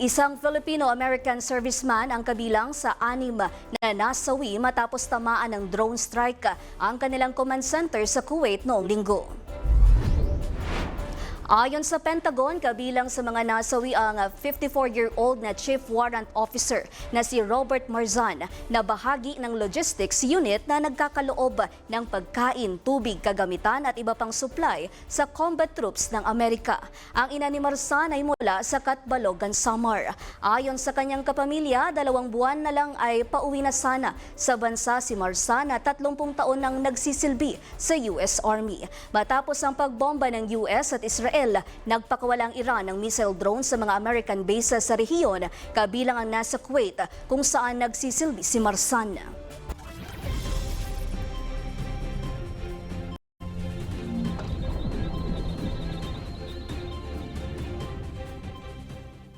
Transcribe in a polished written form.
Isang Filipino-American serviceman ang kabilang sa 6 na nasawi matapos tamaan ng drone strike ang kanilang command center sa Kuwait noong linggo. Ayon sa Pentagon, kabilang sa mga nasawi ang 54-year-old na Chief Warrant Officer na si Robert Marzan na bahagi ng logistics unit na nagkakaloob ng pagkain, tubig, kagamitan at iba pang supply sa combat troops ng Amerika. Ang ina ni Marzan ay mula sa Catbalogan, Samar. Ayon sa kanyang kapamilya, 2 buwan na lang ay pauwi na sana sa bansa si Marzan na 30 taon nang nagsisilbi sa US Army. Matapos ang pagbomba ng US at Israel, nagpakawala ang Iran ng missile drone sa mga American bases sa rehiyon, kabilang ang nasa Kuwait kung saan nagsisilbi si Marzan.